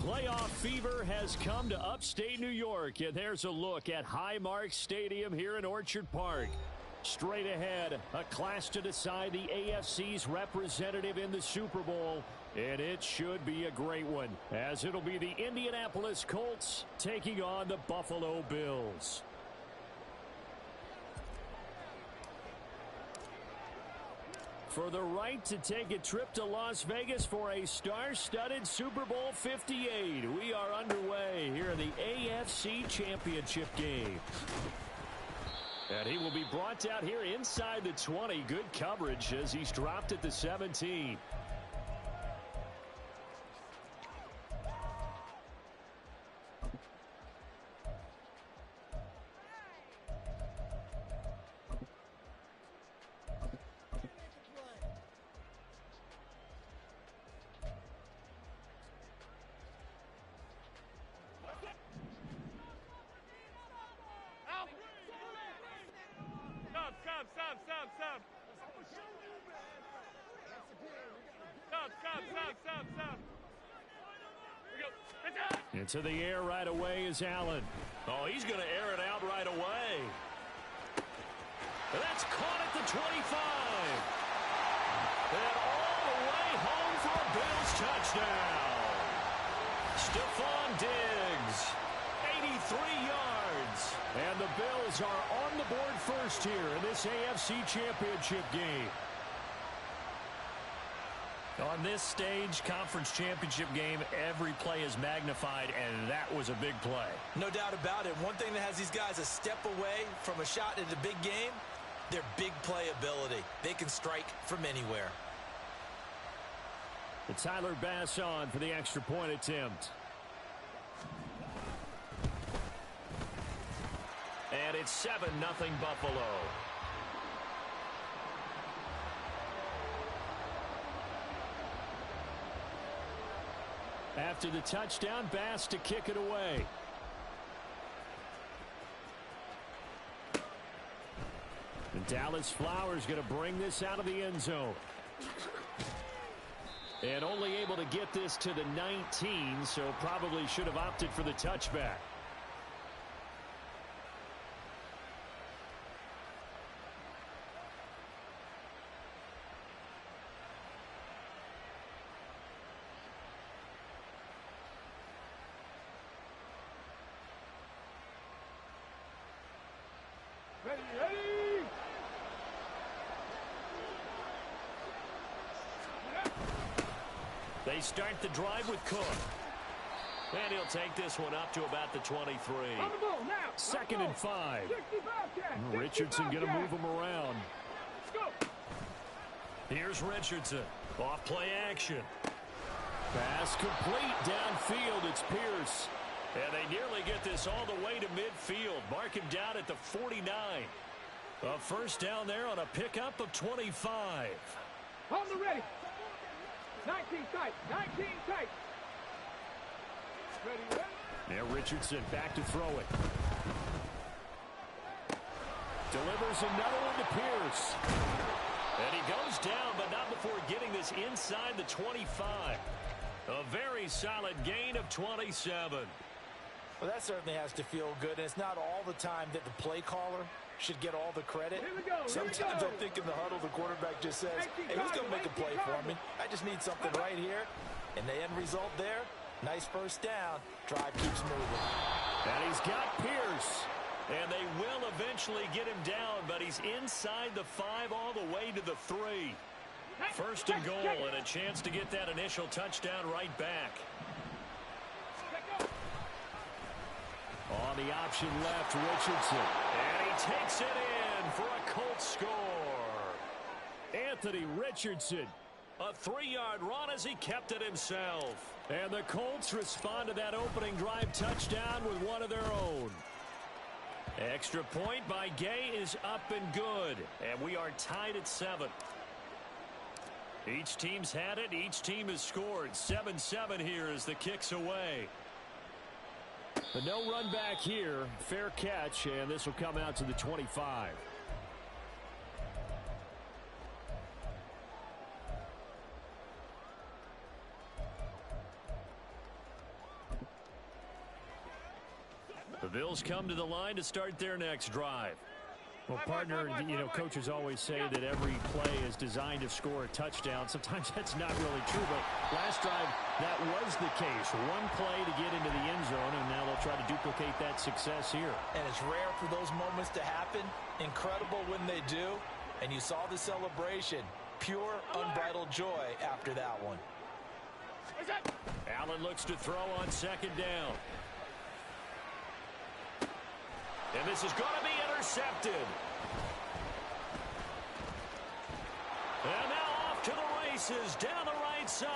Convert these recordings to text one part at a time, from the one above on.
Playoff fever has come to upstate New York, and there's a look at Highmark Stadium here in Orchard Park. Straight ahead, a clash to decide the AFC's representative in the Super Bowl, and it should be a great one, as it'll be the Indianapolis Colts taking on the Buffalo Bills. For the right to take a trip to Las Vegas for a star-studded Super Bowl 58. We are underway here in the AFC Championship game. And he will be brought down here inside the 20. Good coverage as he's dropped at the 17. Into the air right away is Allen. Oh, he's going to air it out right away. That's caught at the 25. And all the way home for a Bills touchdown. Stephon Diggs, 83 yards. And the Bills are on the board first here in this AFC Championship game. On this stage, conference championship game, every play is magnified, and that was a big play. No doubt about it. One thing that has these guys a step away from a shot at the big game, their big play ability. They can strike from anywhere. The Tyler Bass on for the extra point attempt. And it's 7-0 Buffalo. After the touchdown, Bass to kick it away. And Dallas Flowers going to bring this out of the end zone. And only able to get this to the 19, so probably should have opted for the touchback. They start the drive with Cook. And he'll take this one up to about the 23. Second and 5. Richardson going to move him around. Here's Richardson. Off play action. Pass complete downfield. It's Pierce. And they nearly get this all the way to midfield. Mark him down at the 49. A first down there on a pickup of 25. On the ready. 19 tight. 19 tight. Ready. Now Richardson back to throw it. Delivers another one to Pierce. And he goes down, but not before getting this inside the 25. A very solid gain of 27. Well, that certainly has to feel good, and it's not all the time that the play caller should get all the credit. Sometimes I think in the huddle, the quarterback just says, hey, who's going to make a play for me? I just need something right here. And the end result there, nice first down. Drive keeps moving. And he's got Pierce. And they will eventually get him down, but he's inside the 5 all the way to the 3. First and goal, and a chance to get that initial touchdown right back. On the option left, Richardson. And he takes it in for a Colts score. Anthony Richardson A 3-yard run as he kept it himself. And the Colts respond to that opening drive touchdown with one of their own. Extra point by Gay is up and good. And we are tied at 7. Each team's had it. Each team has scored. 7-7 here as the kick's away. But no run back here. Fair catch, and this will come out to the 25. The Bills come to the line to start their next drive. Well, partner, coaches always say that every play is designed to score a touchdown. Sometimes that's not really true, but last drive, that was the case. One play to get into the end zone, and now they'll try to duplicate that success here. And it's rare for those moments to happen. Incredible when they do. And you saw the celebration. Pure, unbridled joy after that one. Allen looks to throw on second down. And this is going to be intercepted. And now off to the races down the right side.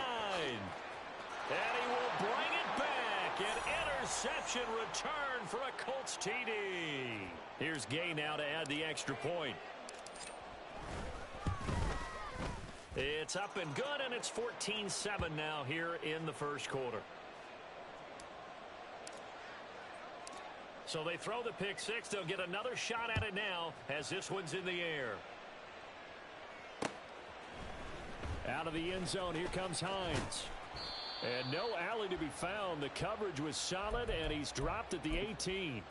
And he will bring it back. An interception return for a Colts TD. Here's Gay now to add the extra point. It's up and good, and it's 14-7 now here in the first quarter. So they throw the pick six. They'll get another shot at it now as this one's in the air. Out of the end zone, here comes Hines. And no alley to be found. The coverage was solid, and he's dropped at the 18.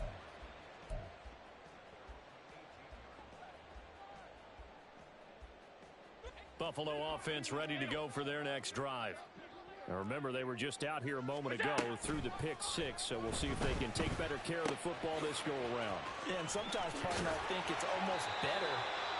Buffalo offense ready to go for their next drive. Now remember, they were just out here a moment ago through the pick six, so we'll see if they can take better care of the football this go around. Yeah, and sometimes, partner, I think it's almost better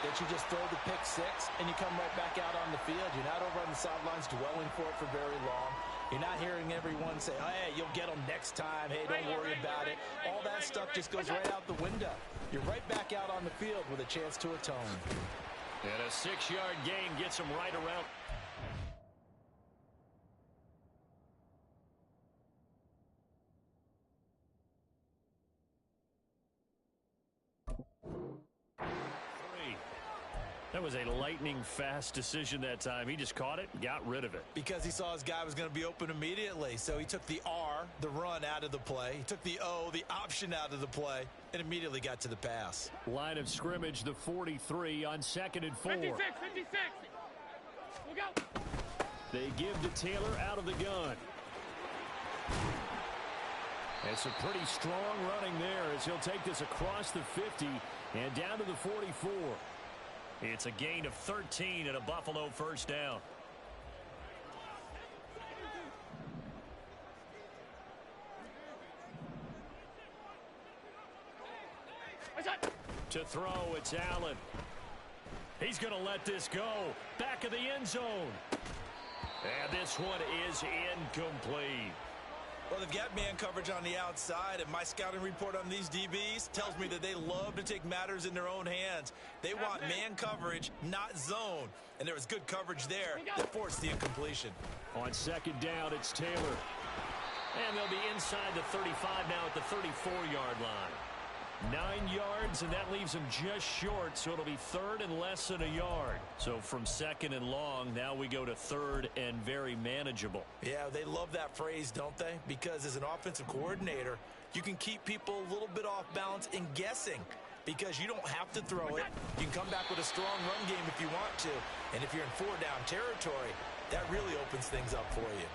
that you just throw the pick six and you come right back out on the field. You're not over on the sidelines dwelling for it for very long. You're not hearing everyone say, oh, hey, you'll get them next time. Hey, don't worry about it. All that stuff just goes right out the window. You're right back out on the field with a chance to atone. And a 6-yard gain gets him right around. That was a lightning-fast decision that time. He just caught it and got rid of it. Because he saw his guy was going to be open immediately. So he took the R, the run, out of the play. He took the O, the option, out of the play, and immediately got to the pass. Line of scrimmage, the 43 on 2nd and 4. 56, 56. Look out. They give to Taylor out of the gun. And some pretty strong running there as he'll take this across the 50 and down to the 44. It's a gain of 13 and a Buffalo first down. To throw, it's Allen. He's going to let this go. Back of the end zone. And this one is incomplete. Well, they've got man coverage on the outside, and my scouting report on these DBs tells me that they love to take matters in their own hands. They want man coverage, not zone. And there was good coverage there that forced the incompletion. On 2nd down, it's Taylor. And they'll be inside the 35 now at the 34-yard line. 9 yards, and that leaves them just short, so it'll be 3rd and less than a yard. So from 2nd and long, now we go to 3rd and very manageable. Yeah, they love that phrase, don't they? Because as an offensive coordinator, you can keep people a little bit off balance and guessing. Because you don't have to throw it. You can come back with a strong run game if you want to. And if you're in 4-down territory, that really opens things up for you.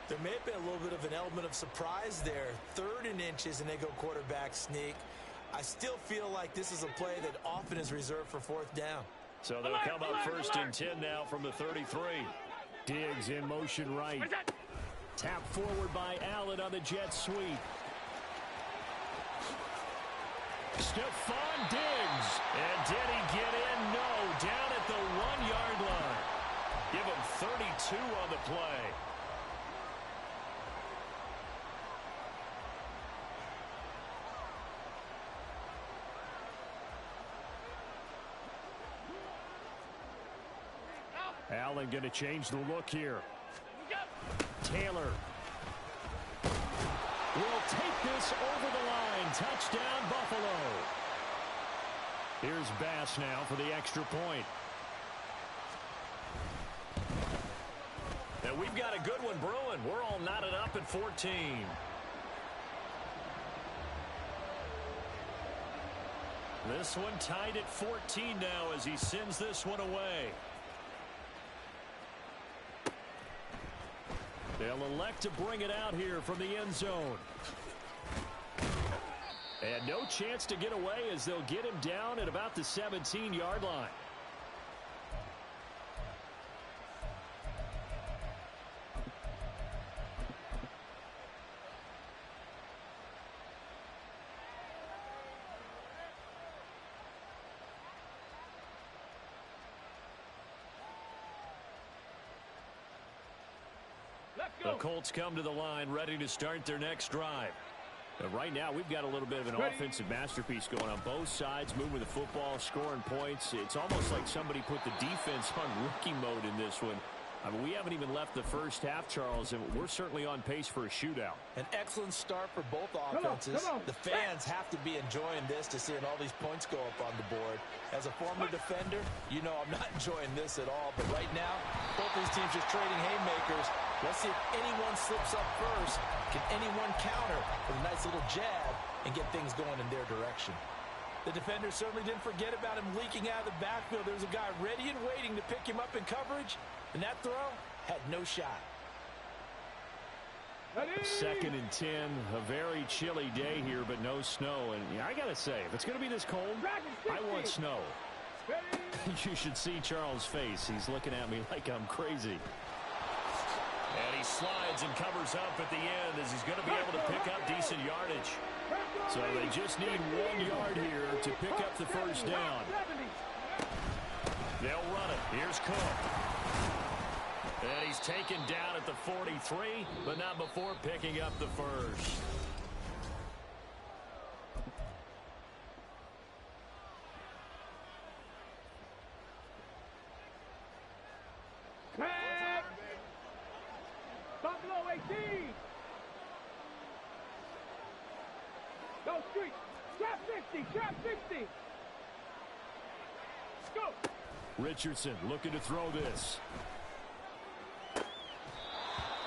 There may have been a little bit of an element of surprise there. 3rd and inches, and they go quarterback sneak. I still feel like this is a play that often is reserved for 4th down. So they'll come up 1st and 10 now from the 33. Diggs in motion right. Tap forward by Allen on the jet sweep. Stephon Diggs. And did he get in? No. Down at the 1-yard line. Give him 32 on the play. Allen going to change the look here. Taylor will take this over the line. Touchdown, Buffalo. Here's Bass now for the extra point. And we've got a good one brewing. We're all knotted up at 14. This one tied at 14 now as he sends this one away. They'll elect to bring it out here from the end zone. And no chance to get away as they'll get him down at about the 17-yard line. The Colts come to the line ready to start their next drive. Right now, we've got a little bit of an offensive masterpiece going on both sides, moving the football, scoring points. It's almost like somebody put the defense on rookie mode in this one. I mean, we haven't even left the first half, Charles, and we're certainly on pace for a shootout. An excellent start for both offenses. Come on. The fans have to be enjoying this to seeing all these points go up on the board. As a former defender, you know I'm not enjoying this at all. But right now, both these teams just trading haymakers. Let's see if anyone slips up first. Can anyone counter with a nice little jab and get things going in their direction? The defender certainly didn't forget about him leaking out of the backfield. There was a guy ready and waiting to pick him up in coverage. And that throw had no shot. Second and 10, a very chilly day here, but no snow. And I got to say, if it's going to be this cold, I want snow. You should see Charles' face. He's looking at me like I'm crazy. And he slides and covers up at the end as he's going to be able to pick up decent yardage. So they just need 1 yard here to pick up the first down. They'll run it. Here's Cook. And he's taken down at the 43, but not before picking up the first. Buffalo 18. Go street. Trap 60. Trap 60. Go. Richardson looking to throw this.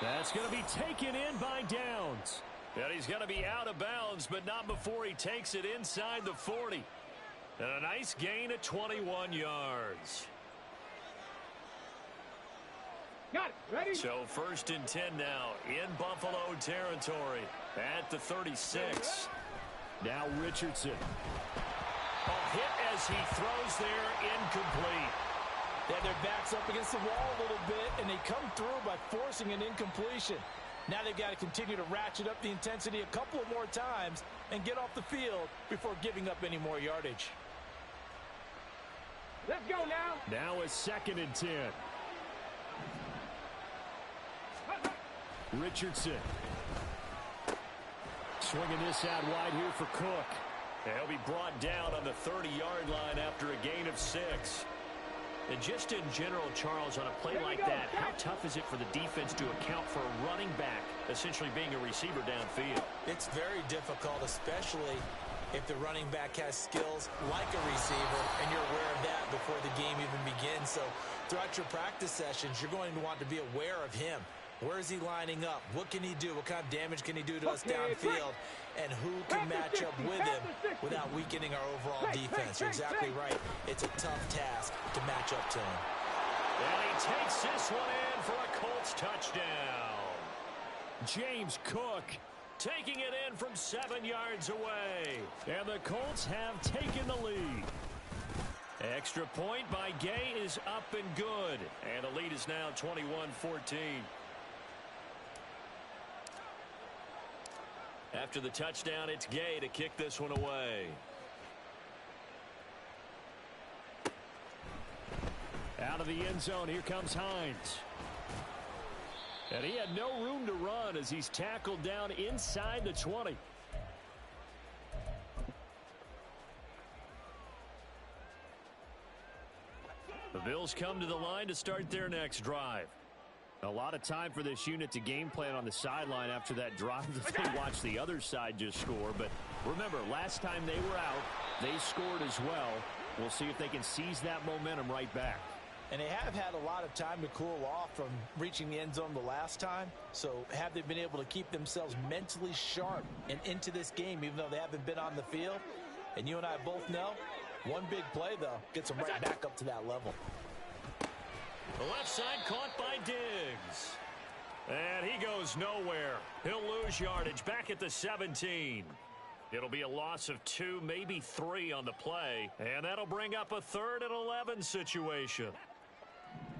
That's going to be taken in by Downs. And he's going to be out of bounds, but not before he takes it inside the 40. And a nice gain at 21 yards. Got it. Ready? So first and 10 now in Buffalo territory at the 36. Now Richardson. A hit as he throws there, incomplete. They had their backs up against the wall a little bit, and they come through by forcing an incompletion. Now they've got to continue to ratchet up the intensity a couple of more times and get off the field before giving up any more yardage. Let's go now. Now a second and 10. Richardson. Swinging this out wide here for Cook. He'll be brought down on the 30-yard line after a gain of 6. And just in general, Charles, on a play like that, how tough is it for the defense to account for a running back essentially being a receiver downfield? It's very difficult, especially if the running back has skills like a receiver, and you're aware of that before the game even begins. So throughout your practice sessions, you're going to want to be aware of him. Where is he lining up? What can he do? What kind of damage can he do to us downfield? And who can match up with him without weakening our overall defense? You're exactly right. It's a tough task to match up to him. And he takes this one in for a Colts touchdown. James Cook Taking it in from 7 yards away. And the Colts have taken the lead. Extra point by Gay is up and good. And the lead is now 21-14. After the touchdown, it's Gay to kick this one away. Out of the end zone, here comes Hines. And he had no room to run as he's tackled down inside the 20. The Bills come to the line to start their next drive. A lot of time for this unit to game plan on the sideline after that drive that they watched the other side just score. But remember, last time they were out, they scored as well. We'll see if they can seize that momentum right back. And they have had a lot of time to cool off from reaching the end zone the last time. So have they been able to keep themselves mentally sharp and into this game, even though they haven't been on the field? And you and I both know, one big play, though, gets them right back up to that level. The left side caught by Diggs. And he goes nowhere. He'll lose yardage back at the 17. It'll be a loss of 2, maybe 3 on the play. And that'll bring up a 3rd and 11 situation.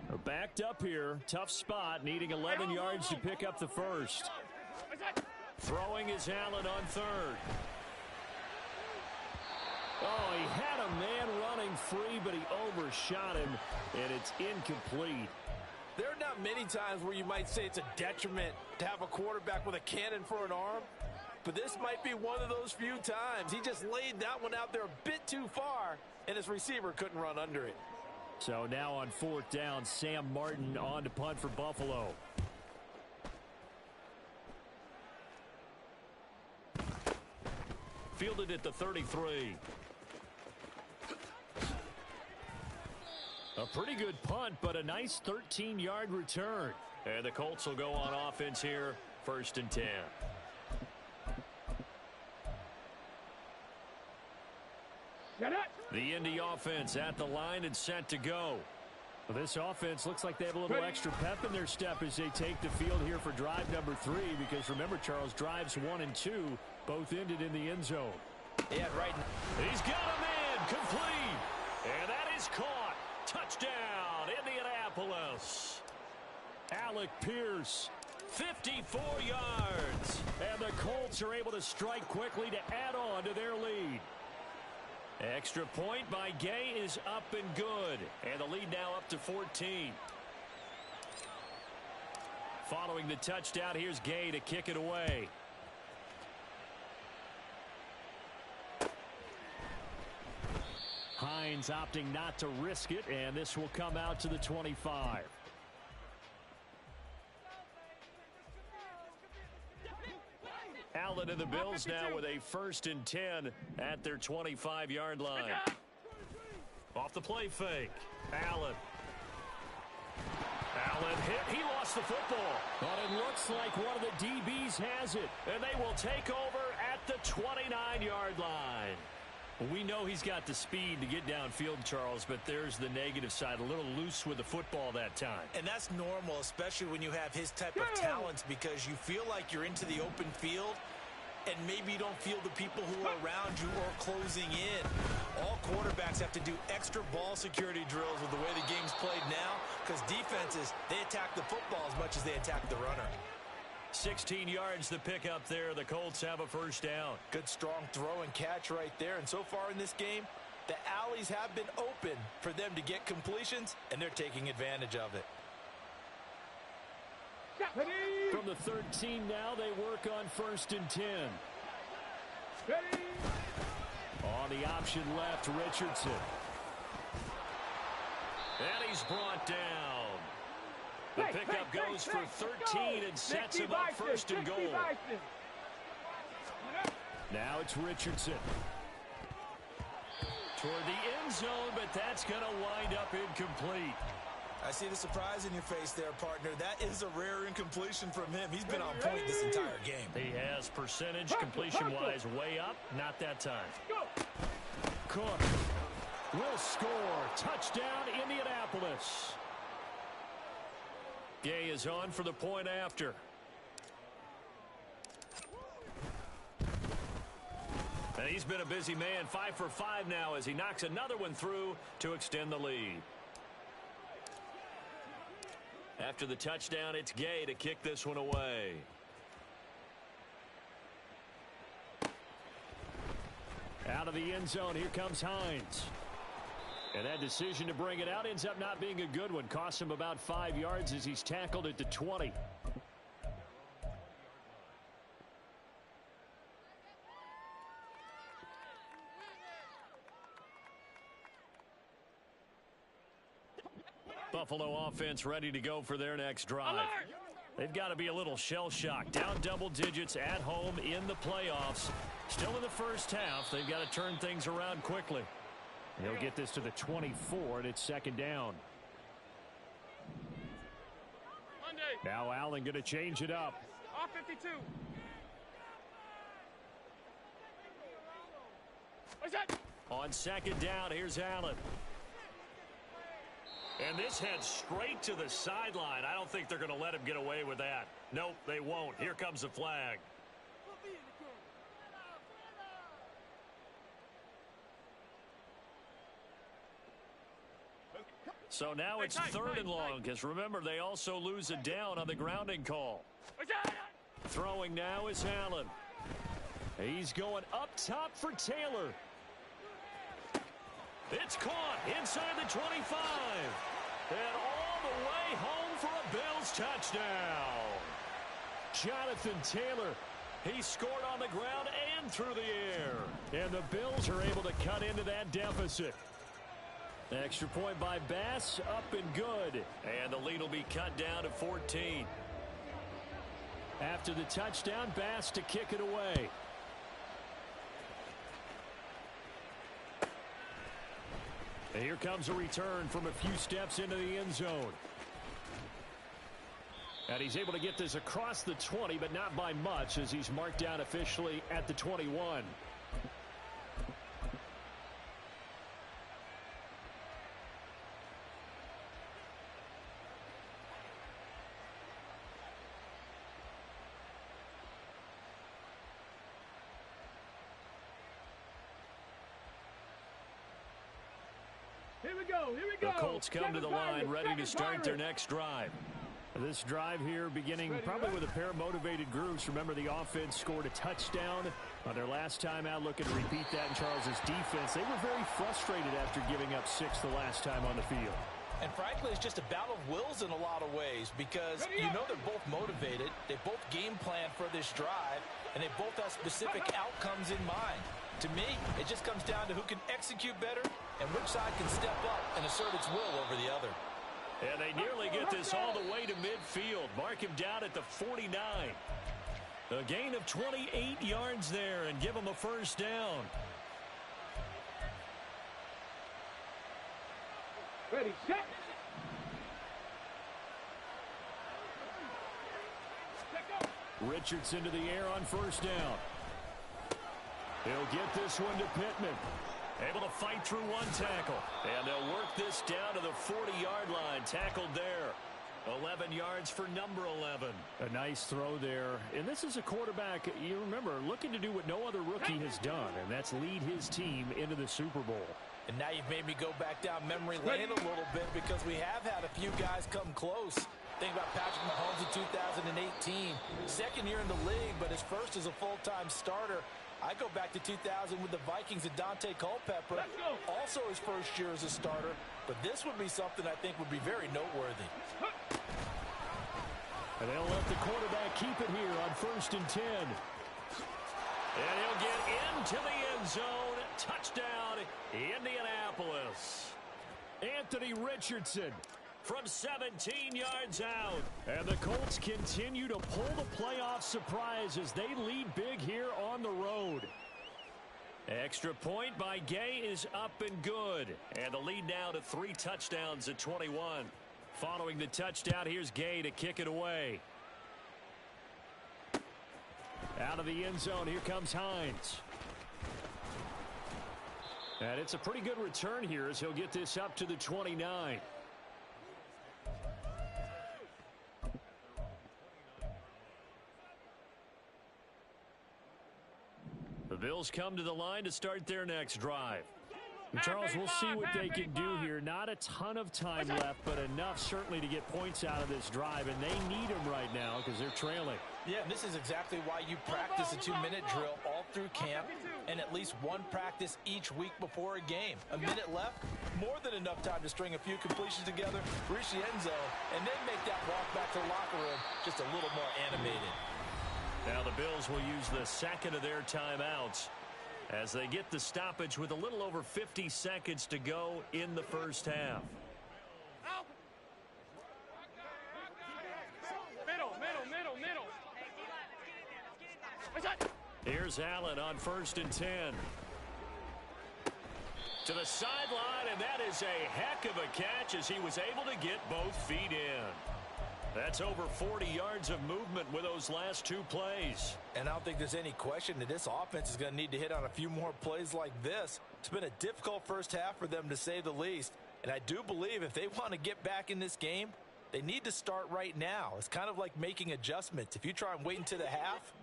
They're backed up here. Tough spot, needing 11 yards to pick up the first. Throwing is Allen on 3rd. Oh, he had a man running free, but he overshot him, and it's incomplete. There are not many times where you might say it's a detriment to have a quarterback with a cannon for an arm, but this might be one of those few times. He just laid that one out there a bit too far, and his receiver couldn't run under it. So now on 4th down, Sam Martin on to punt for Buffalo. Fielded at the 33. A pretty good punt, but a nice 13-yard return. And the Colts will go on offense here, 1st and 10. The Indy offense at the line and set to go. Well, this offense looks like they have a little extra pep in their step as they take the field here for drive number 3, because remember, Charles, drives 1 and 2 both ended in the end zone. Yeah, right. He's got a man complete. And that is caught. Touchdown, Indianapolis. Alec Pierce. 54 yards. And the Colts are able to strike quickly to add on to their lead. Extra point by Gay is up and good. And the lead now up to 14. Following the touchdown, here's Gay to kick it away. Hines opting not to risk it, and this will come out to the 25. Allen and the Bills now with a 1st and 10 at their 25-yard line. Off the play fake. Allen hit. He lost the football. But it looks like one of the DBs has it. And they will take over at the 29-yard line. We know he's got the speed to get downfield, Charles, but there's the negative side. A little loose with the football that time. And that's normal, especially when you have his type of talents, because you feel like you're into the open field and maybe you don't feel the people who are around you or closing in. All quarterbacks have to do extra ball security drills with the way the game's played now, because defenses, they attack the football as much as they attack the runner. 16 yards to pick up there. The Colts have a 1st down. Good strong throw and catch right there. And so far in this game, the alleys have been open for them to get completions, and they're taking advantage of it. From the 13 now, they work on 1st and 10. On the option left, Richardson. And he's brought down. The pickup goes for 13 and sets him up 1st and goal. Now it's Richardson. Toward the end zone, but that's going to wind up incomplete. I see the surprise in your face there, partner. That is a rare incompletion from him. He's been on point this entire game. He has percentage completion-wise way up. Not that time. Cook will score. Touchdown, Indianapolis. Gay is on for the point after. And he's been a busy man. 5 for 5 now as he knocks another one through to extend the lead. After the touchdown, it's Gay to kick this one away. Out of the end zone, here comes Hines. And that decision to bring it out ends up not being a good one. Costs him about 5 yards as he's tackled at the 20. Buffalo offense ready to go for their next drive. They've got to be a little shell-shocked. Down double digits at home in the playoffs. Still in the first half. They've got to turn things around quickly. He'll get this to the 24, and it's second down. Now Allen going to change it up. Off 52. What's that? On second down, here's Allen. And this heads straight to the sideline. I don't think they're going to let him get away with that. Nope, they won't. Here comes the flag. So now it's third and long, because remember, they also lose a down on the grounding call. Throwing now is Allen. He's going up top for Taylor. It's caught inside the 25. And all the way home for a Bills touchdown. Jonathan Taylor. He scored on the ground and through the air. And the Bills are able to cut into that deficit. Extra point by Bass, up and good. And the lead will be cut down to 14. After the touchdown, Bass to kick it away. And here comes a return from a few steps into the end zone. And he's able to get this across the 20, but not by much, as he's marked down officially at the 21. Here we go. Here we go. The Colts come to the line ready to start their next drive. This drive here beginning probably with a pair of motivated groups. Remember, the offense scored a touchdown on their last time out, looking to repeat that in Charles's defense. They were very frustrated after giving up 6 the last time on the field. And frankly, it's just a battle of wills in a lot of ways, because you know they're both motivated. They both game plan for this drive, and they both have specific outcomes in mind. To me, it just comes down to who can execute better and which side can step up and assert its will over the other. And they nearly get this all the way to midfield. Mark him down at the 49. A gain of 28 yards there and give him a first down. Ready, set. Richardson to the air on first down. He'll get this one to Pittman. Able to fight through one tackle. And they'll work this down to the 40-yard line. Tackled there. 11 yards for number 11. A nice throw there. And this is a quarterback, you remember, looking to do what no other rookie has done, and that's lead his team into the Super Bowl. And now you've made me go back down memory lane a little bit, because we have had a few guys come close. Think about Patrick Mahomes in 2018. Second year in the league, but his first as a full-time starter. I go back to 2000 with the Vikings and Dante Culpepper. Also his first year as a starter. But this would be something I think would be very noteworthy. And they'll let the quarterback keep it here on 1st and 10. And he'll get into the end zone. Touchdown, Indianapolis. Anthony Richardson from 17 yards out. And the Colts continue to pull the playoff surprise as they lead big here on the road. Extra point by Gay is up and good. And the lead now to 3 touchdowns at 21. Following the touchdown, here's Gay to kick it away. Out of the end zone, here comes Hines. And it's a pretty good return here as he'll get this up to the 29. The Bills come to the line to start their next drive. And Charles, we'll see what they can do here. Not a ton of time left, but enough certainly to get points out of this drive, and they need them right now because they're trailing. Yeah, and this is exactly why you practice a 2-minute drill all through camp and at least one practice each week before a game. A minute left, more than enough time to string a few completions together, reach the end zone, and then make that walk back to the locker room just a little more animated. Now the Bills will use the second of their timeouts as they get the stoppage with a little over 50 seconds to go in the first half. Here's Allen on 1st and 10. To the sideline, and that is a heck of a catch as he was able to get both feet in. That's over 40 yards of movement with those last 2 plays. And I don't think there's any question that this offense is going to need to hit on a few more plays like this. It's been a difficult first half for them, to say the least. And I do believe if they want to get back in this game, they need to start right now. It's kind of like making adjustments. If you try and wait until the half,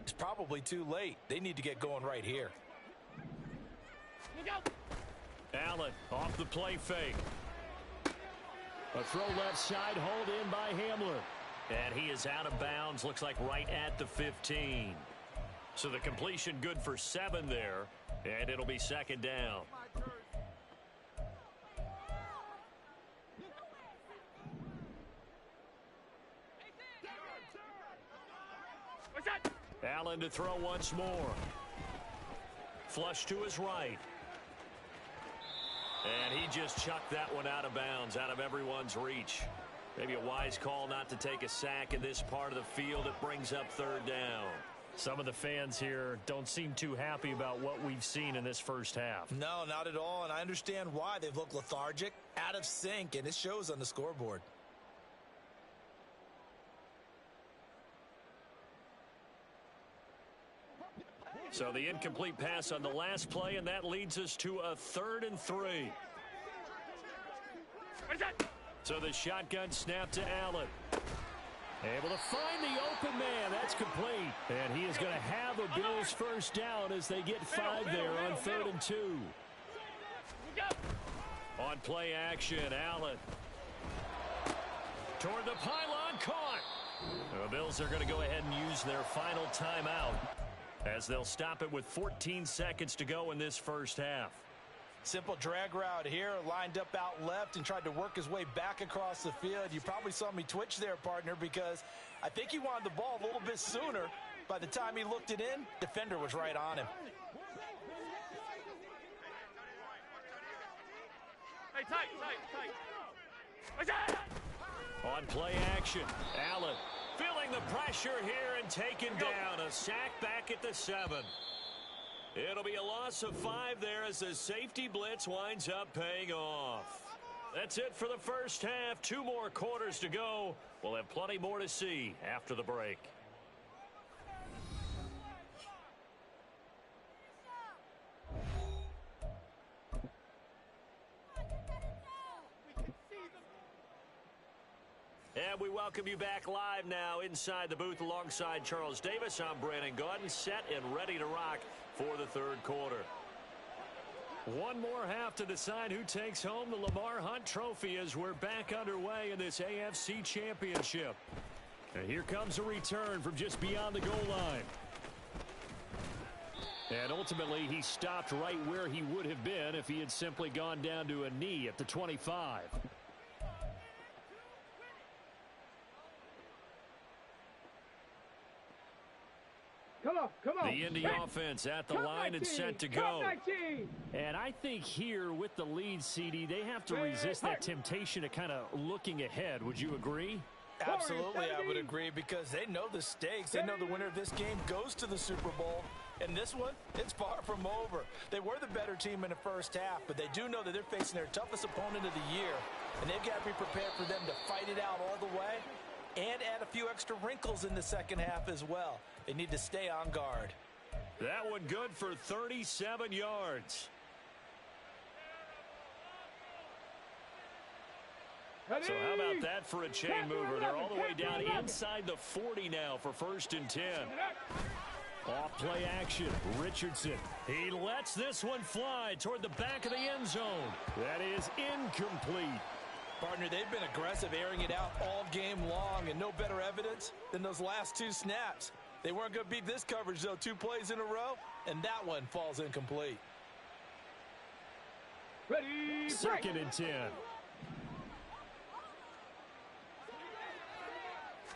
it's probably too late. They need to get going right here. Allen off the play fake. A throw left side, hauled in by Hamler. And he is out of bounds, looks like right at the 15. So the completion good for 7 there, and it'll be 2nd down. Allen to throw once more. Flush to his right. And he just chucked that one out of bounds, out of everyone's reach. Maybe a wise call not to take a sack in this part of the field. It brings up 3rd down. Some of the fans here don't seem too happy about what we've seen in this first half. No, not at all, and I understand why. They've looked lethargic, out of sync, and it shows on the scoreboard. So the incomplete pass on the last play, and that leads us to a 3rd and 3. So the shotgun snap to Allen. Able to find the open man. That's complete. And he is going to have a Bills first down as they get 5 there on 3rd and 2. On play action, Allen. Toward the pylon, caught. The Bills are going to go ahead and use their final timeout as they'll stop it with 14 seconds to go in this first half. Simple drag route here, lined up out left and tried to work his way back across the field. You probably saw me twitch there, partner, because I think he wanted the ball a little bit sooner. By the time he looked it in, defender was right on him. Hey, tight. On play action, Allen feeling the pressure here and taken down. A sack back at the 7. It'll be a loss of 5 there as the safety blitz winds up paying off. That's it for the first half. 2 more quarters to go. We'll have plenty more to see after the break. And we welcome you back live now inside the booth alongside Charles Davis. I'm Brandon Gaudin, set and ready to rock for the 3rd quarter. One more half to decide who takes home the Lamar Hunt Trophy as we're back underway in this AFC Championship. And here comes a return from just beyond the goal line. And ultimately, he stopped right where he would have been if he had simply gone down to a knee at the 25. Come on. The Indy offense at the line and set to go. And I think here with the lead, CD, they have to resist that temptation to kind of looking ahead. Would you agree? Absolutely, I would agree, because they know the stakes. They know the winner of this game goes to the Super Bowl. And this one, it's far from over. They were the better team in the first half, but they do know that they're facing their toughest opponent of the year. And they've got to be prepared for them to fight it out all the way and add a few extra wrinkles in the second half as well. They need to stay on guard. That one good for 37 yards. So how about that for a chain mover? They're all the way down inside the 40 now for 1st and 10. Off play action, Richardson. He lets this one fly toward the back of the end zone. That is incomplete. Partner, they've been aggressive, airing it out all game long, and no better evidence than those last 2 snaps. They weren't going to beat this coverage, though. 2 plays in a row, and that one falls incomplete. Ready, 2nd and 10.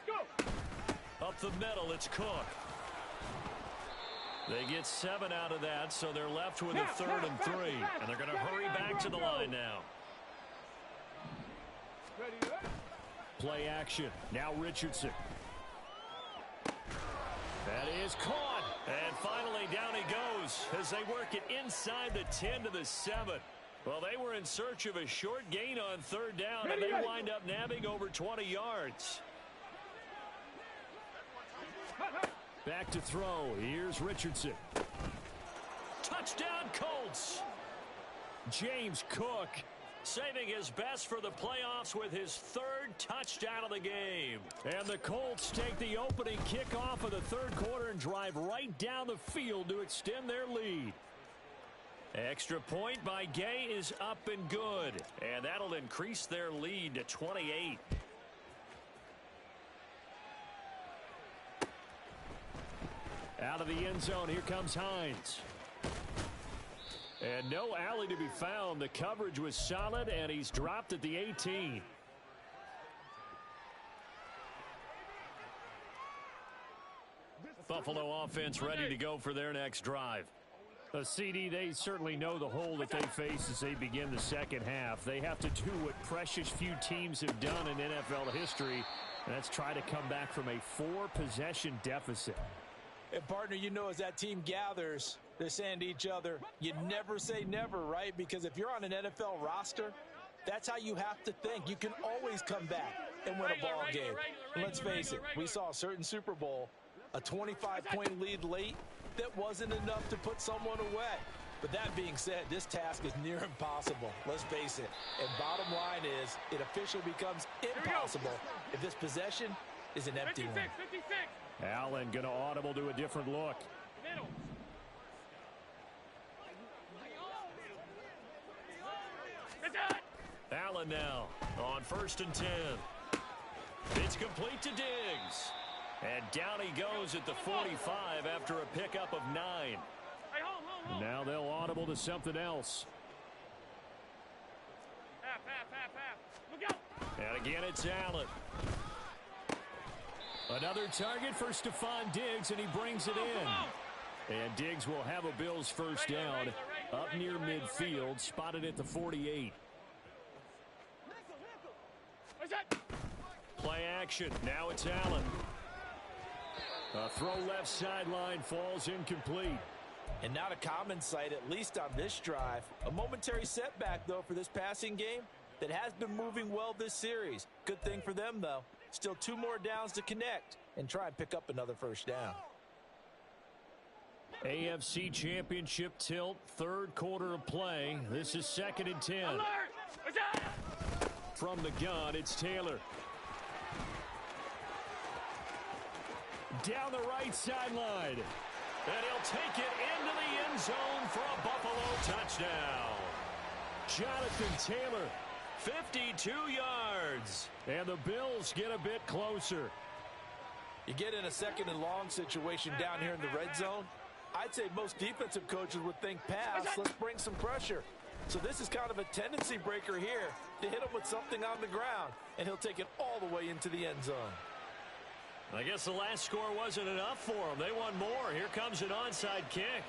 Go. Up the middle, it's Cook. They get 7 out of that, so they're left with a 3rd and 3. And they're going to hurry back to the line now. Play action. Now Richardson. That is caught. And finally, down he goes as they work it inside the 10 to the 7. Well, they were in search of a short gain on third down, and they wind up nabbing over 20 yards. Back to throw. Here's Richardson. Touchdown, Colts. James Cook saving his best for the playoffs with his third touchdown of the game. And the Colts take the opening kickoff of the third quarter and drive right down the field to extend their lead. Extra point by Gay is up and good. And that'll increase their lead to 28. Out of the end zone, here comes Hines. And no alley to be found. The coverage was solid, and he's dropped at the 18. Buffalo offense ready to go for their next drive. A CD, they certainly know the hole that they face as they begin the second half. They have to do what precious few teams have done in NFL history, and that's try to come back from a 4-possession deficit. And, partner, you know, as that team gathers, they're saying to each other, you never say never, right? Because if you're on an NFL roster, that's how you have to think. You can always come back and win a ball game. And let's face it, we saw a certain Super Bowl, a 25-point lead late that wasn't enough to put someone away. But that being said, this task is near impossible. Let's face it. And bottom line is, it officially becomes impossible if this possession is an empty one. 56. Allen going to audible to a different look. Middle. Allen now on 1st and 10. It's complete to Diggs. And down he goes at the 45 after a pickup of 9. Hey, Now they'll audible to something else. Half. Look out. And again, it's Allen. Another target for Stephon Diggs, and he brings it in. And Diggs will have a Bills first down up near midfield, spotted at the 48. Play action. Now it's Allen. A throw left sideline falls incomplete. And not a common sight, at least on this drive. A momentary setback, though, for this passing game that has been moving well this series. Good thing for them, though. Still 2 more downs to connect and try and pick up another first down. AFC Championship tilt, third quarter of play. This is 2nd and 10. From the gun, it's Taylor. Down the right sideline. And he'll take it into the end zone for a Buffalo touchdown. Jonathan Taylor. 52 yards. And the Bills get a bit closer. You get in a 2nd and long situation down here in the red zone. I'd say most defensive coaches would think pass. Let's bring some pressure. So this is kind of a tendency breaker here to hit him with something on the ground. And he'll take it all the way into the end zone. I guess the last score wasn't enough for them. They want more. Here comes an onside kick.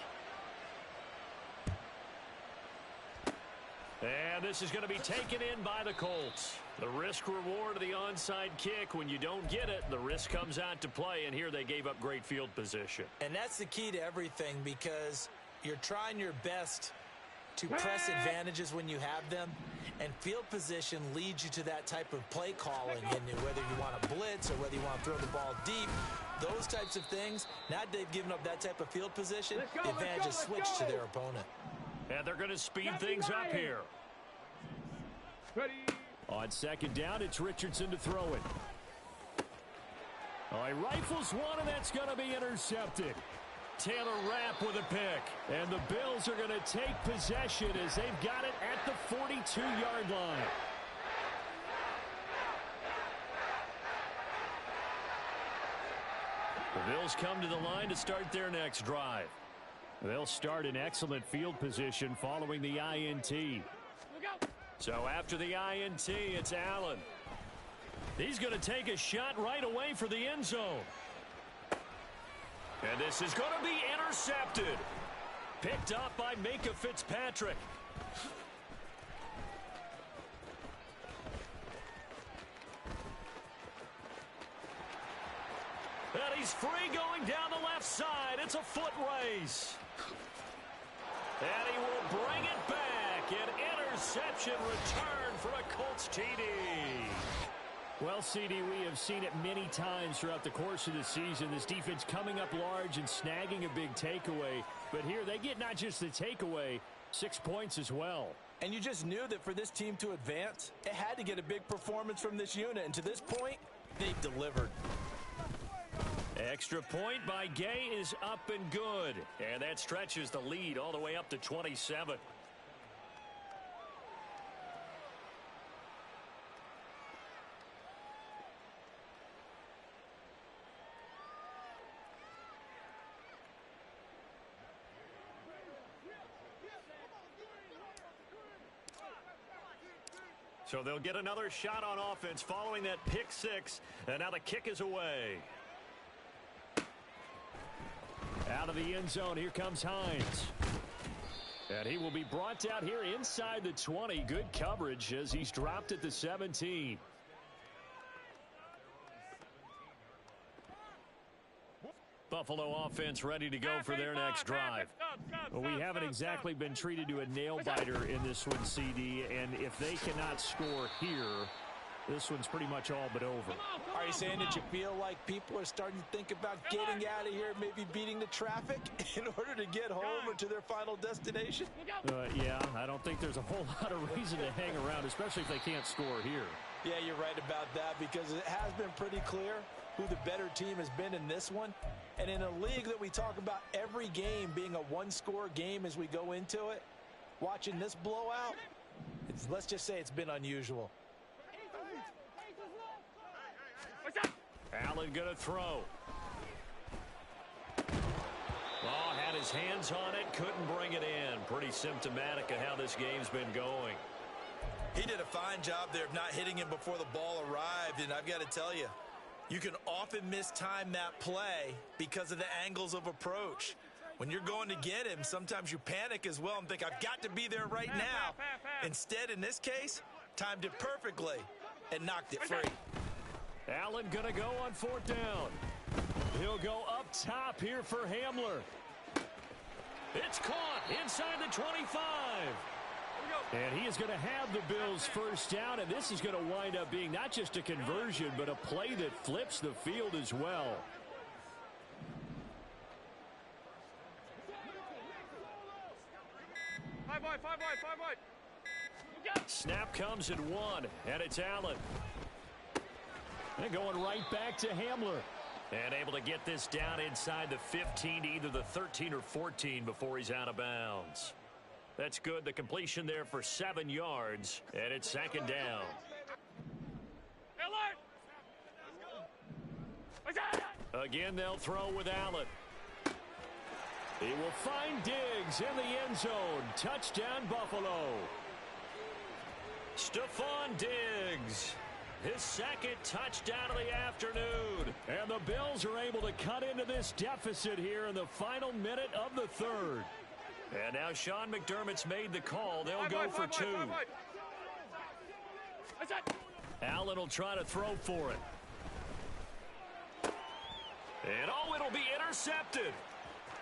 And this is going to be taken in by the Colts. The risk-reward of the onside kick. When you don't get it, the risk comes out to play, and here they gave up great field position. And that's the key to everything, because you're trying your best to press advantages when you have them, and field position leads you to that type of play calling. And whether you want to blitz or whether you want to throw the ball deep, those types of things, now that they've given up that type of field position, the advantage is switched to their opponent. And they're going to speed things up here. Ready. On 2nd down, it's Richardson to throw it. Oh, he rifles one, and that's going to be intercepted. Taylor Rapp with a pick. And the Bills are going to take possession as they've got it at the 42-yard line. The Bills come to the line to start their next drive. They'll start in excellent field position following the INT. Look out. So after the INT, it's Allen. He's going to take a shot right away for the end zone. And this is going to be intercepted. Picked up by Minkah Fitzpatrick. And he's free going down the left side. It's a foot race. And he will bring it back. An interception return for a Colts TD. Well, CD, we have seen it many times throughout the course of the season. This defense coming up large and snagging a big takeaway. But here they get not just the takeaway, 6 points as well. And you just knew that for this team to advance, it had to get a big performance from this unit. And to this point, they've delivered. Extra point by Gay is up and good. And that stretches the lead all the way up to 27. So they'll get another shot on offense following that pick six. And now the kick is away. Out of the end zone, here comes Hines. And he will be brought down here inside the 20. Good coverage as he's dropped at the 17. Buffalo offense ready to go for their next drive. Well, we haven't exactly been treated to a nail-biter in this one, CD, and if they cannot score here, this one's pretty much all but over. Are you saying that you feel like people are starting to think about getting out of here, maybe beating the traffic in order to get home or to their final destination? Yeah, I don't think there's a whole lot of reason to hang around, especially if they can't score here. Yeah, you're right about that because it has been pretty clear who the better team has been in this one. And in a league that we talk about every game being a one-score game as we go into it, watching this blowout, let's just say it's been unusual. Allen going to throw. Oh, had his hands on it, couldn't bring it in. Pretty symptomatic of how this game's been going. He did a fine job there of not hitting him before the ball arrived, and I've got to tell you, you can often mistime that play because of the angles of approach. When you're going to get him, sometimes you panic as well and think, I've got to be there right now. Instead, in this case, timed it perfectly and knocked it free. Allen going to go on fourth down. He'll go up top here for Hamler. It's caught inside the 25. And he is going to have the Bills first down, and this is going to wind up being not just a conversion, but a play that flips the field as well. Five wide. Snap comes at one, and it's Allen. And going right back to Hamler. And able to get this down inside the 15 to either the 13 or 14 before he's out of bounds. That's good. The completion there for 7 yards, and it's second down. Again, they'll throw with Allen. He will find Diggs in the end zone. Touchdown, Buffalo. Stephon Diggs, his second touchdown of the afternoon. And the Bills are able to cut into this deficit here in the final minute of the third. And now Sean McDermott's made the call. They'll go for two. Allen will try to throw for it. And oh, it'll be intercepted.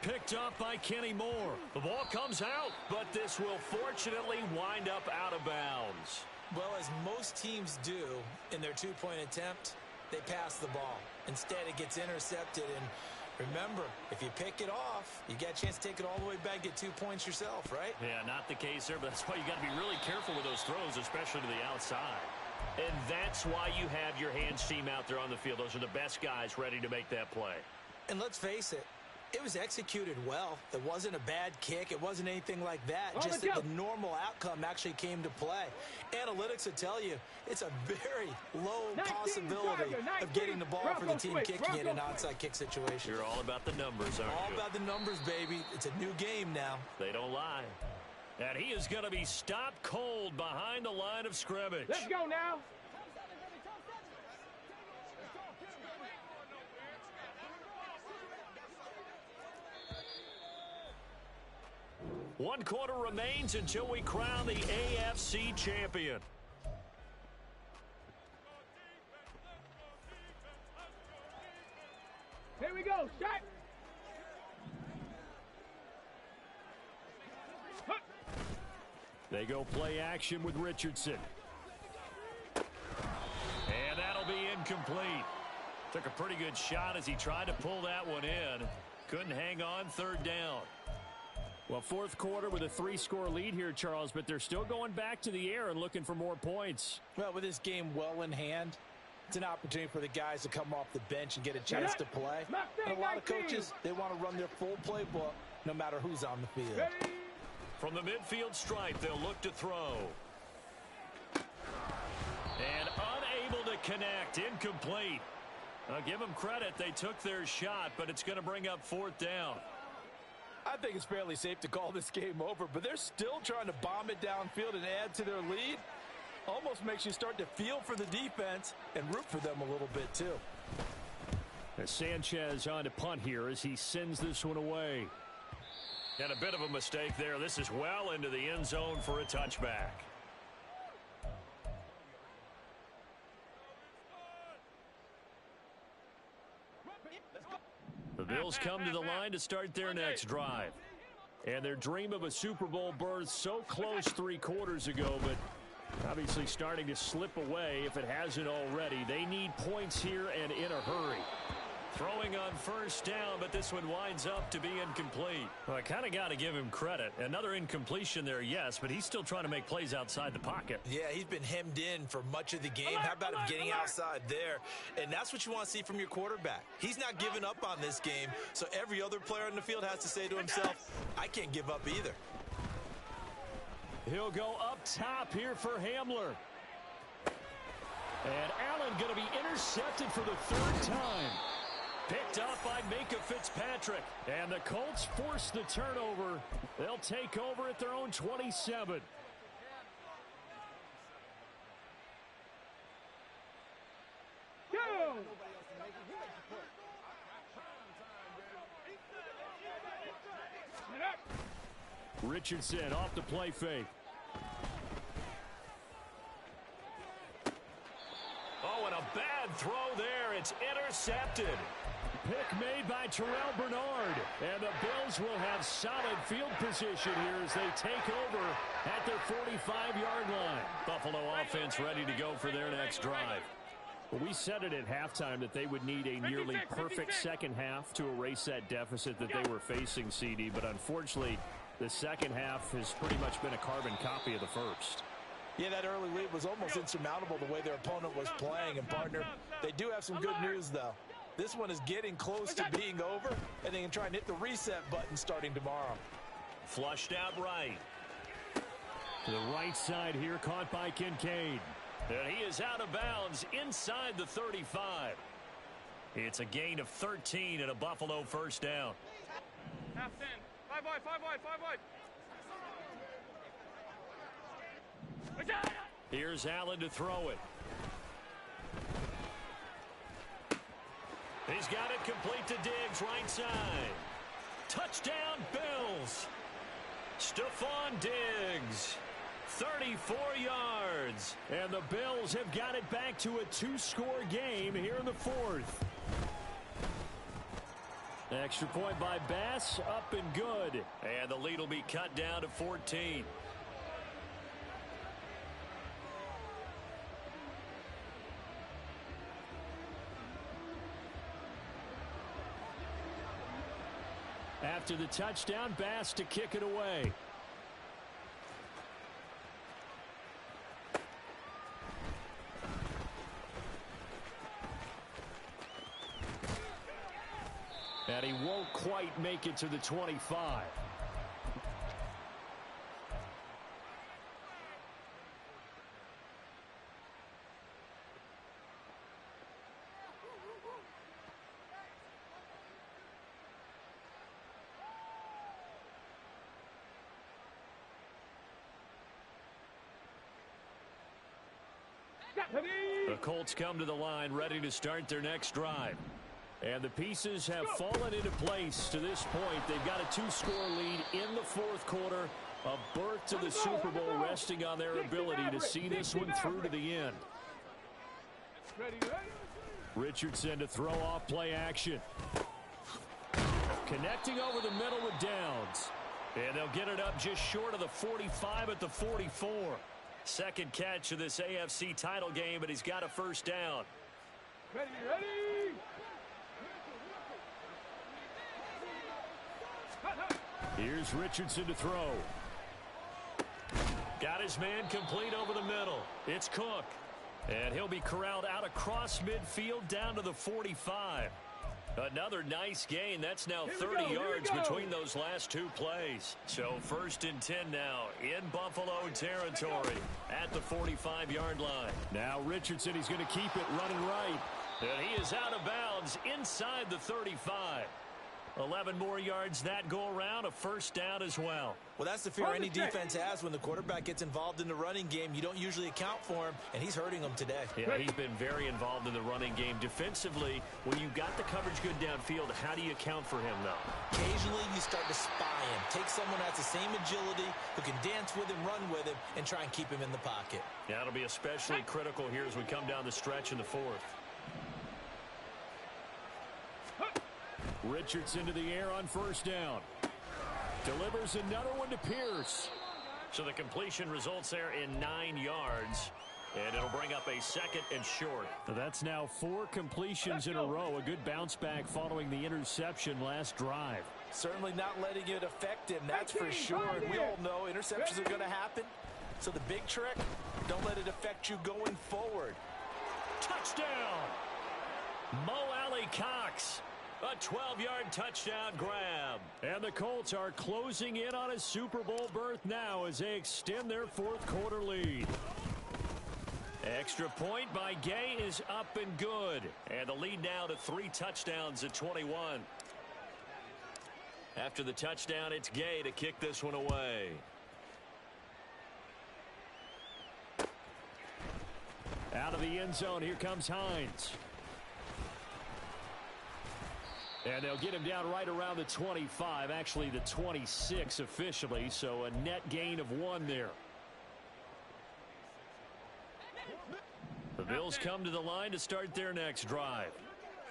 Picked up by Kenny Moore. The ball comes out, but this will fortunately wind up out of bounds. Well, as most teams do in their two-point attempt, they pass the ball. Instead, it gets intercepted, and remember, if you pick it off, you get a chance to take it all the way back, get 2 points yourself, right? Yeah, not the case there, but that's why you got to be really careful with those throws, especially to the outside. And that's why you have your hands team out there on the field. Those are the best guys ready to make that play. And let's face it, it was executed well. It wasn't a bad kick. It wasn't anything like that. Just that the normal outcome actually came to play. Analytics will tell you it's a very low possibility of getting the ball for the team kicking in an onside kick situation. You're all about the numbers, aren't you? All about the numbers, baby. It's a new game now. They don't lie. And he is going to be stopped cold behind the line of scrimmage. Let's go now. One quarter remains until we crown the AFC champion. Here we go. Shot. They go play action with Richardson. And that'll be incomplete. Took a pretty good shot as he tried to pull that one in. Couldn't hang on, third down. Well, fourth quarter with a 3-score lead here, Charles, but they're still going back to the air and looking for more points. Well, with this game well in hand, it's an opportunity for the guys to come off the bench and get a chance to play. And a lot of coaches, they want to run their full playbook no matter who's on the field. From the midfield stripe, they'll look to throw. And unable to connect, incomplete. I'll give them credit, they took their shot, but it's going to bring up fourth down. I think it's fairly safe to call this game over, but they're still trying to bomb it downfield and add to their lead. Almost makes you start to feel for the defense and root for them a little bit too. As Sanchez on to punt here as he sends this one away. And a bit of a mistake there. This is well into the end zone for a touchback. The Bills come to the line to start their next drive. And their dream of a Super Bowl berth so close 3 quarters ago, but obviously starting to slip away if it hasn't already. They need points here and in a hurry. Throwing on first down, but this one winds up to be incomplete. Well, I kind of got to give him credit. Another incompletion there, yes, but he's still trying to make plays outside the pocket. Yeah, he's been hemmed in for much of the game. How about him getting outside there? And that's what you want to see from your quarterback. He's not giving up on this game, so every other player on the field has to say to himself, I can't give up either. He'll go up top here for Hamler. And Allen going to be intercepted for the 3rd time. Picked up by Minkah Fitzpatrick. And the Colts force the turnover. They'll take over at their own 27. Go! Richardson off the play fake. Oh, and a bad throw there. It's intercepted. Pick made by Terrell Bernard. And the Bills will have solid field position here as they take over at their 45-yard line. Buffalo offense ready to go for their next drive. Well, we said it at halftime that they would need a nearly perfect second half to erase that deficit that they were facing, CD. But unfortunately, the second half has pretty much been a carbon copy of the first. Yeah, that early lead was almost insurmountable the way their opponent was playing. And, partner, they do have some good news, though. This one is getting close to being over, and they can try and hit the reset button starting tomorrow. Flushed out right. To the right side here, caught by Kincaid. And he is out of bounds inside the 35. It's a gain of 13 and a Buffalo first down. Half 10. 5 wide, 5 wide, 5 wide. Here's Allen to throw it. He's got it complete to Diggs, right side. Touchdown, Bills. Stephon Diggs, 34 yards. And the Bills have got it back to a 2-score game here in the 4th. Extra point by Bass, up and good. And the lead will be cut down to 14. After the touchdown, Bass to kick it away. And he won't quite make it to the 25. The Colts come to the line ready to start their next drive. And the pieces have fallen into place to this point. They've got a 2-score lead in the 4th quarter. A berth to the Super Bowl resting on their ability to see this one through to the end. Richardson to throw off play action. Connecting over the middle with Downs. And they'll get it up just short of the 45 at the 44. Second catch of this AFC title game, but he's got a first down. Ready. Here's Richardson to throw. Got his man complete over the middle. It's Cook. And he'll be corralled out across midfield down to the 45. Another nice gain. That's now 30 yards between those last two plays. So 1st and 10 now in Buffalo territory at the 45-yard line. Now Richardson, he's going to keep it running right. And he is out of bounds inside the 35. 11 more yards that go around, a first down as well. Well, that's the fear any defense has when the quarterback gets involved in the running game. You don't usually account for him, and he's hurting them today. Yeah, he's been very involved in the running game. Defensively, when you've got the coverage good downfield, how do you account for him, though? Occasionally, you start to spy him. Take someone that has the same agility, who can dance with him, run with him, and try and keep him in the pocket. Yeah, it'll be especially critical here as we come down the stretch in the 4th. Richardson to the air on first down. Delivers another one to Pierce. So the completion results there in 9 yards. And it'll bring up a 2nd and short. That's now 4 completions in a row. A good bounce back following the interception last drive. Certainly not letting it affect him, that's for sure. And we all know interceptions are going to happen. So the big trick, don't let it affect you going forward. Touchdown! Mo Alley-Cox. A 12-yard touchdown grab. And the Colts are closing in on a Super Bowl berth now as they extend their 4th quarter lead. Extra point by Gay is up and good. And the lead now to 3 touchdowns at 21. After the touchdown, it's Gay to kick this one away. Out of the end zone, here comes Hines. And they'll get him down right around the 25, actually the 26 officially, so a net gain of 1 there. The Bills come to the line to start their next drive.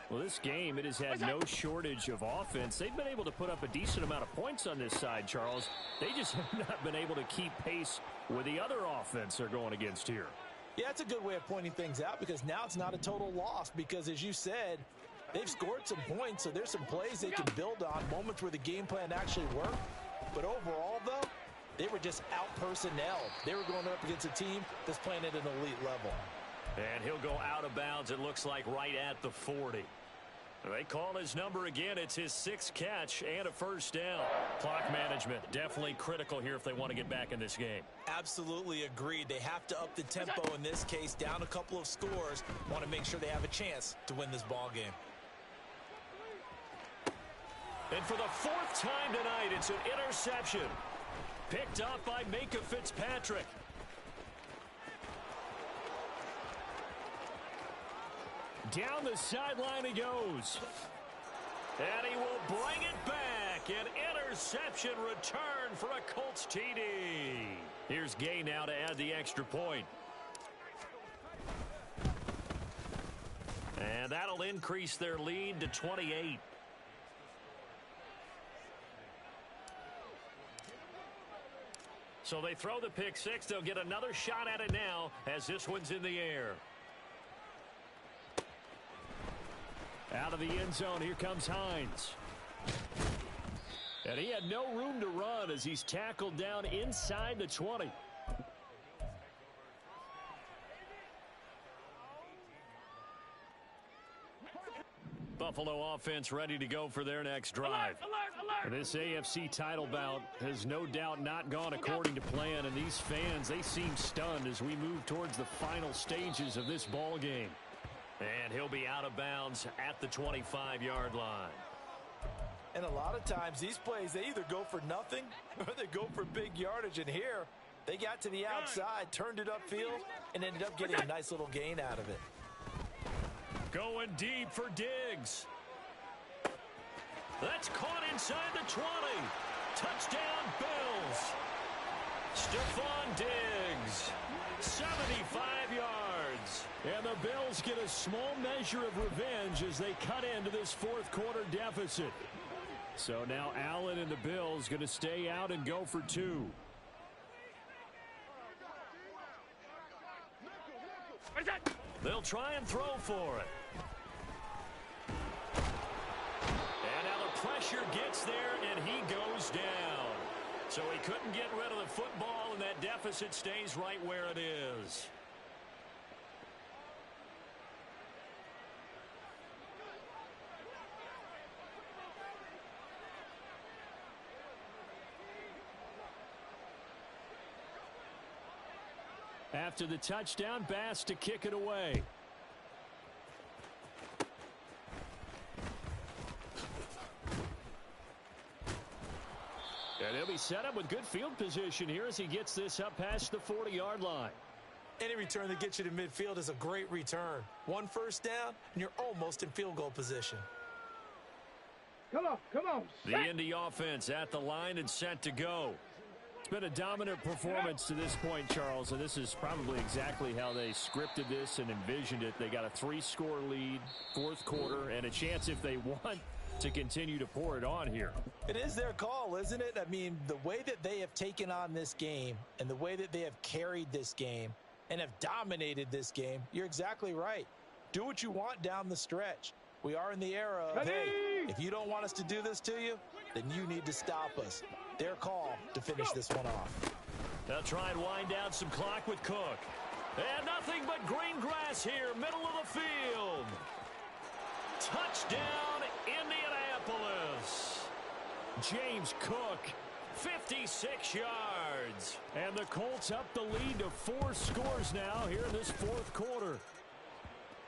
Well, this game, it has had no shortage of offense. They've been able to put up a decent amount of points on this side, Charles. They just have not been able to keep pace with the other offense they're going against here. Yeah, it's a good way of pointing things out because now it's not a total loss because, as you said, they've scored some points, so there's some plays they can build on, moments where the game plan actually worked. But overall, though, they were just out-personnelled. They were going up against a team that's playing at an elite level. And he'll go out of bounds, it looks like, right at the 40. They call his number again. It's his 6th catch and a first down. Clock management, definitely critical here if they want to get back in this game. Absolutely agreed. They have to up the tempo in this case, down a couple of scores. Want to make sure they have a chance to win this ball game. And for the 4th time tonight, it's an interception. Picked up by Minkah Fitzpatrick. Down the sideline he goes. And he will bring it back. An interception return for a Colts TD. Here's Gay now to add the extra point. And that'll increase their lead to 28. So they throw the pick 6. They'll get another shot at it now as this one's in the air. Out of the end zone, here comes Hines. And he had no room to run as he's tackled down inside the 20. Buffalo offense ready to go for their next drive. This AFC title bout has no doubt not gone according to plan, and these fans, they seem stunned as we move towards the final stages of this ball game. And he'll be out of bounds at the 25-yard line. And a lot of times these plays, they either go for nothing or they go for big yardage. And here, they got to the outside, turned it upfield, and ended up getting a nice little gain out of it. Going deep for Diggs. That's caught inside the 20. Touchdown, Bills. Stephon Diggs, 75 yards. And the Bills get a small measure of revenge as they cut into this 4th quarter deficit. So now Allen and the Bills going to stay out and go for 2. They'll try and throw for it. And now the pressure gets there, and he goes down. So he couldn't get rid of the football, and that deficit stays right where it is. After the touchdown, Bass to kick it away. And he'll be set up with good field position here as he gets this up past the 40-yard line. Any return that gets you to midfield is a great return. 1 first down, and you're almost in field goal position. Come on, come on. The Indy offense at the line and set to go. It's been a dominant performance to this point, Charles, and this is probably exactly how they scripted this and envisioned it. They got a 3-score lead, 4th quarter, and a chance if they want to continue to pour it on here. It is their call, isn't it? I mean, the way that they have taken on this game and the way that they have carried this game and have dominated this game, you're exactly right. Do what you want down the stretch. We are in the era of, hey, if you don't want us to do this to you, then you need to stop us. Their call to finish this one off. They'll try and wind down some clock with Cook. And nothing but green grass here, middle of the field. Touchdown, Indianapolis. James Cook, 56 yards. And the Colts up the lead to 4 scores now here in this 4th quarter.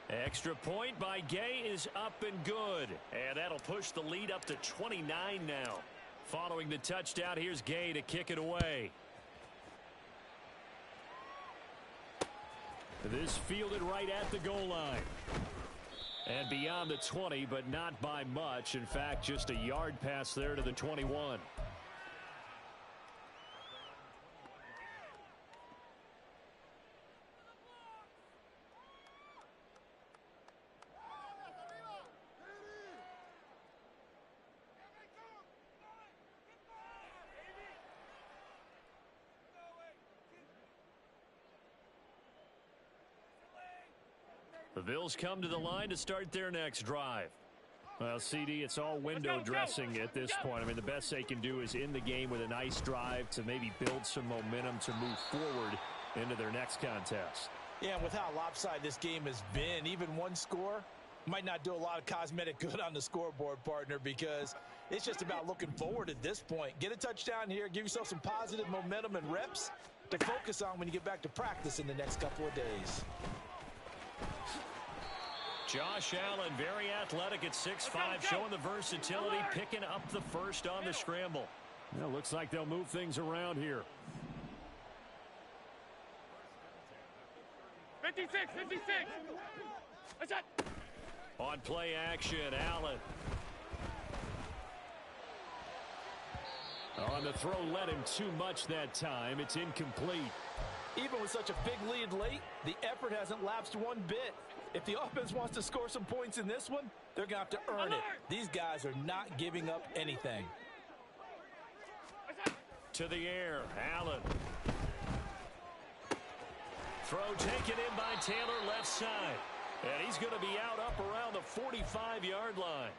Extra point by Gay is up and good. And that'll push the lead up to 29 now. Following the touchdown, here's Gay to kick it away. This fielded right at the goal line. And beyond the 20, but not by much. In fact, just a yard pass there to the 21. The Bills come to the line to start their next drive. Well, CD, it's all window dressing at this point. I mean, the best they can do is in the game with a nice drive to maybe build some momentum to move forward into their next contest. Yeah, and with how lopsided this game has been, even 1 score might not do a lot of cosmetic good on the scoreboard, partner, because it's just about looking forward at this point. Get a touchdown here, give yourself some positive momentum and reps to focus on when you get back to practice in the next couple of days. Josh Allen, very athletic at 6'5", showing the versatility, picking up the first on the scramble. Well, looks like they'll move things around here. 56, 56. What's that? On play action, Allen. On the throw, led him too much that time. It's incomplete. Even with such a big lead late, the effort hasn't lapsed one bit. If the offense wants to score some points in this one, they're going to have to earn it. These guys are not giving up anything. To the air, Allen. Throw taken in by Taylor, left side. And he's going to be out up around the 45-yard line.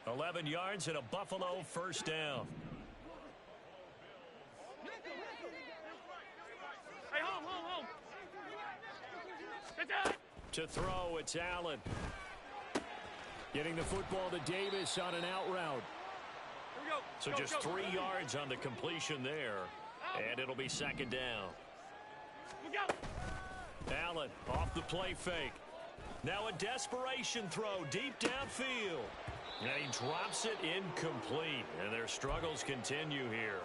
11 yards and a Buffalo first down. Hey, home. To throw, it's Allen. Getting the football to Davis on an out route. So just 3 yards on the completion there. And it'll be second down. Allen off the play fake. Now a desperation throw deep downfield. And he drops it incomplete. And their struggles continue here.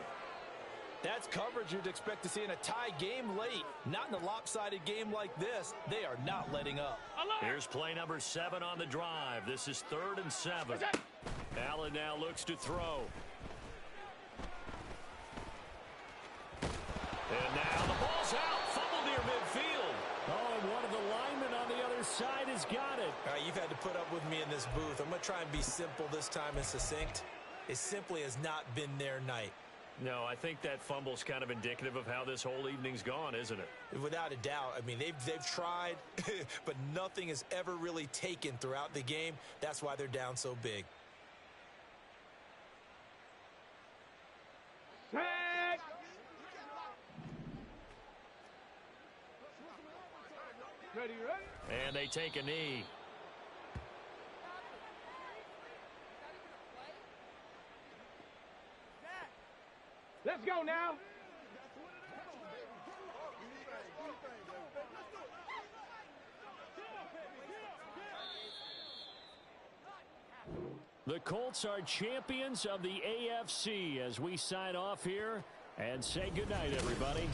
That's coverage you'd expect to see in a tie game late. Not in a lopsided game like this. They are not letting up. Here's play number 7 on the drive. This is 3rd and 7. Allen now looks to throw. And now the ball's out. Fumble near midfield. Oh, and one of the linemen on the other side has got it. All right, you've had to put up with me in this booth. I'm going to try and be simple this time and succinct. It simply has not been their night. No, I think that fumble's kind of indicative of how this whole evening's gone, isn't it? Without a doubt. I mean, they've tried, but nothing has ever really taken throughout the game. That's why they're down so big. Set. Ready, ready? And they take a knee. Let's go now. The Colts are champions of the AFC as we sign off here and say goodnight, everybody.